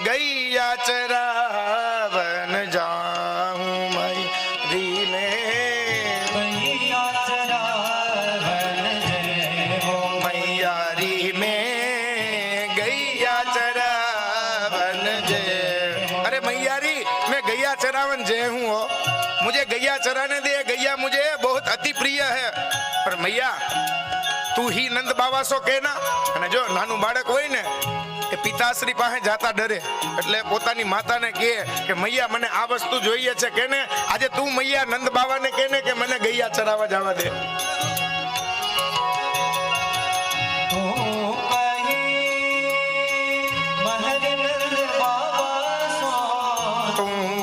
गैया चरावन जाऊं मैरी में गैया चरावन जय हो मैयारी में गैया चरावन जय। अरे मैयारी मैं गैया चरावन जय हूँ हो, मुझे गैया चराने दे, गैया मुझे बहुत अति प्रिय है। पर मैया તું હી નંદ બાવા સો કે ના, અને જો નાનું બાળક હોય ને એ પિતાશ્રી પાસે જાતા ડરે, એટલે પોતાની માતાને કહે કે મૈયા મને આ વસ્તુ જોઈએ છે કે ને, આજે તું મૈયા નંદ બાવાને કહે ને કે મને ગૈયા ચરાવવા જવા દે। महर नंद बाबा सो તું